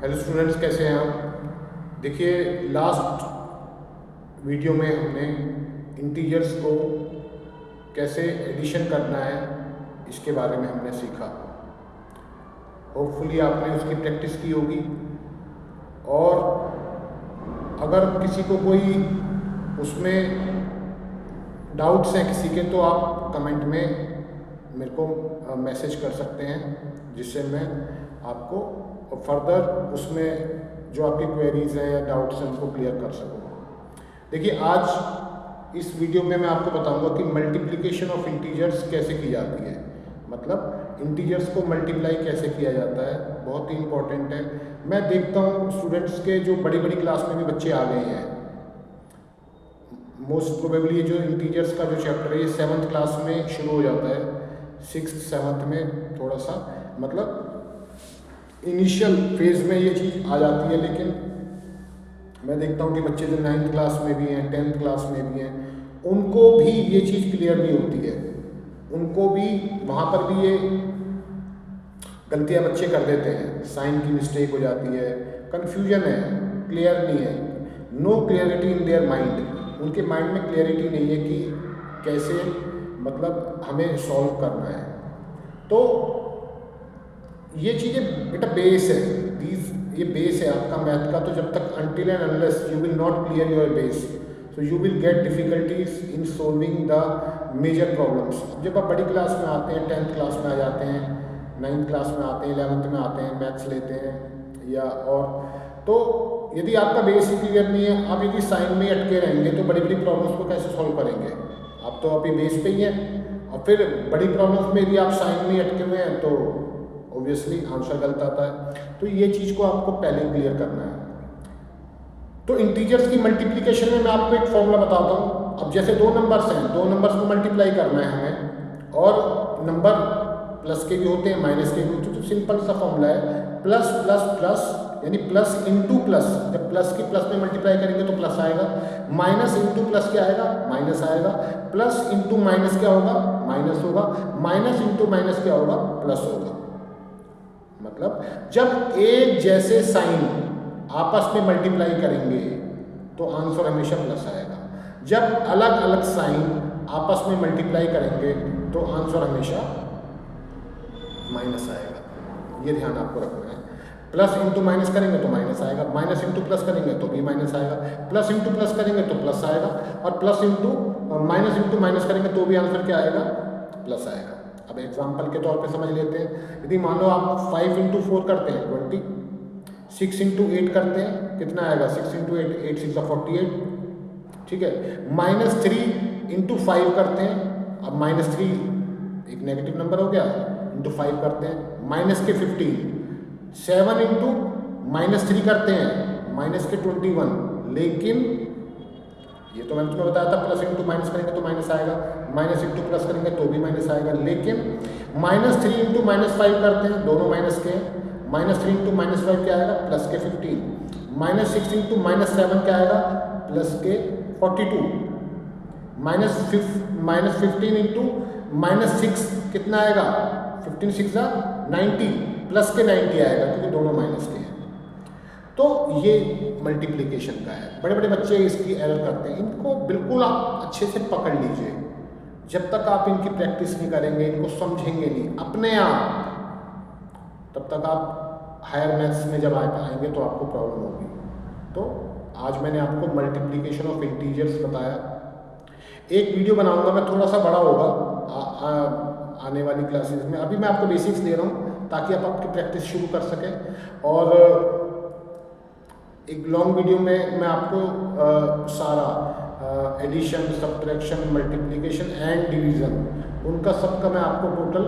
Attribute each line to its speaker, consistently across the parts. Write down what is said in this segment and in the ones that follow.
Speaker 1: Hello students, कैसे हैं आप। देखिए, लास्ट वीडियो में हमने इंटीजर्स को कैसे एडिशन करना है इसके बारे में हमने सीखा। होपफुली आपने उसकी प्रैक्टिस की होगी, और अगर किसी को कोई उसमें डाउट्स हैं किसी के, तो आप कमेंट में मेरे को मैसेज कर सकते हैं, जिससे मैं आपको फर्दर उसमें जो आपकी क्वेरीज हैं या डाउट्स हैं उनको क्लियर कर सकूँ। देखिए, आज इस वीडियो में मैं आपको बताऊंगा कि मल्टीप्लिकेशन ऑफ इंटीजर्स कैसे की जाती है, मतलब इंटीजर्स को मल्टीप्लाई कैसे किया जाता है। बहुत ही इंपॉर्टेंट है। मैं देखता हूँ स्टूडेंट्स के जो बड़ी बड़ी क्लास में भी बच्चे आ गए हैं। मोस्ट प्रोबेबली जो इंटीजर्स का जो चैप्टर है ये 7th क्लास में शुरू हो जाता है, 6th 7th में थोड़ा सा मतलब इनिशियल फेज में ये चीज़ आ जाती है। लेकिन मैं देखता हूँ कि बच्चे जो 9th क्लास में भी हैं, 10th क्लास में भी हैं, उनको भी ये चीज़ क्लियर नहीं होती है। उनको भी वहाँ पर भी ये गलतियाँ बच्चे कर देते हैं, साइन की मिस्टेक हो जाती है, कन्फ्यूजन है, क्लियर नहीं है, no clarity in their mind. उनके माइंड में क्लियरिटी नहीं है कि कैसे मतलब हमें सॉल्व करना है। तो ये चीज़ें बेटा बेस है, ये बेस है आपका मैथ का। तो जब तक until and unless you will not clear your base, so you will get difficulties in solving the major problems. जब आप बड़ी क्लास में आते हैं, 10th क्लास में आ जाते हैं, 9th क्लास में आते हैं, 11th में आते हैं, मैथ्स लेते हैं या और, तो यदि आपका बेस ही क्लियर नहीं है, आप यदि साइन में अटके रहेंगे तो बड़ी बड़ी प्रॉब्लम्स को कैसे सॉल्व करेंगे। आप तो अभी बेस पे ही हैं, और फिर बड़ी प्रॉब्लम्स में यदि आप साइन में अटके हुए हैं तो ऑब्वियसली आंसर गलत आता है। तो ये चीज़ को आपको पहले क्लियर करना है। तो इंटीजर्स की मल्टीप्लिकेशन में मैं आपको एक फॉर्मूला बताता हूँ। अब जैसे दो नंबर्स हैं, दो नंबर्स को मल्टीप्लाई करना है हमें, और नंबर प्लस के भी होते हैं, माइनस के भी होते हैं। तो सिंपल सा फॉर्मूला है, प्लस प्लस प्लस यानी प्लस इंटू प्लस। जब प्लस की प्लस में मल्टीप्लाई करेंगे तो प्लस आएगा, माइनस इंटू प्लस क्या आएगा, माइनस आएगा, प्लस इंटू माइनस क्या होगा, माइनस होगा, माइनस इंटू माइनस क्या होगा, प्लस होगा। मतलब जब एक जैसे साइन आपस में मल्टीप्लाई करेंगे तो आंसर हमेशा प्लस आएगा। जब अलग अलग साइन आपस में मल्टीप्लाई करेंगे तो आंसर हमेशा माइनस आएगा। ये ध्यान आपको रखना है। प्लस इंटू माइनस करेंगे तो माइनस आएगा, माइनस इंटू प्लस करेंगे तो भी माइनस आएगा, प्लस इंटू प्लस करेंगे तो प्लस आएगा, और plus into minus into minus करेंगे तो भी आंसर क्या आएगा, प्लस आएगा। अब एग्जाम्पल के तौर पे समझ लेते हैं। यदि मान लो आप 5 इंटू 4 करते हैं 20, 6 इंटू 8 करते हैं, कितना आएगा, 6 इंटू 8, 8 6 48, ठीक है। -3 इंटू 5 करते हैं, अब -3 एक नेगेटिव नंबर हो गया, इंटू 5 करते हैं, माइनस के 15, 7 इंटू -3 करते हैं, माइनस के 21। लेकिन ये तो मैंने तुम्हें बताया था, प्लस इंटू माइनस करेंगे तो माइनस आएगा, माइनस इंटू प्लस करेंगे तो भी माइनस आएगा। लेकिन -3 इंटू -5 करते हैं, दोनों माइनस के हैं, -3 इंटू -5 क्या आएगा, प्लस के 15, -6 इंटू -7 क्या आएगा, प्लस के 42, -15 इंटू -6 कितना आएगा, 15 6 90, प्लस के 90 आएगा, क्योंकि दोनों माइनस के हैं। तो ये मल्टीप्लिकेशन का है। बड़े बड़े बच्चे इसकी एरर करते हैं। इनको बिल्कुल आप अच्छे से पकड़ लीजिए। जब तक आप इनकी प्रैक्टिस नहीं करेंगे, इनको समझेंगे नहीं अपने आप, तब तक आप हायर मैथ्स में जब आएंगे तो आपको प्रॉब्लम होगी। तो आज मैंने आपको मल्टीप्लिकेशन ऑफ इंटीजर्स बताया। एक वीडियो बनाऊंगा मैं, थोड़ा सा बड़ा होगा आने वाली क्लासेस में। अभी मैं आपको बेसिक्स दे रहा हूँ ताकि आप आपकी प्रैक्टिस शुरू कर सकें, और एक लॉन्ग वीडियो में मैं आपको सारा addition, subtraction, multiplication and division, उनका सबका मैं आपको टोटल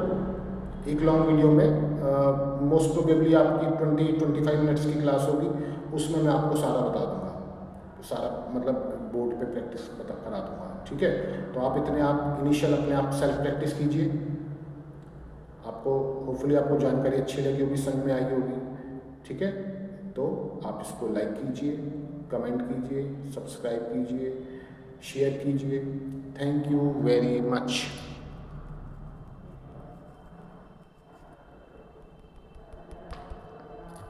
Speaker 1: एक लॉन्ग वीडियो में मोस्ट प्रोबेबली आपकी 20-25 मिनट्स की क्लास होगी, उसमें मैं आपको सारा बता दूंगा, सारा मतलब बोर्ड पे प्रैक्टिस करा दूंगा। ठीक है, तो आप इनिशियल अपने आप सेल्फ प्रैक्टिस कीजिए। आपको होपफुली आपको जानकारी अच्छी लगी होगी, समझ में आई होगी। ठीक है, तो आप इसको लाइक कीजिए, कमेंट कीजिए, सब्सक्राइब कीजिए, शेयर कीजिए। Thank you very much.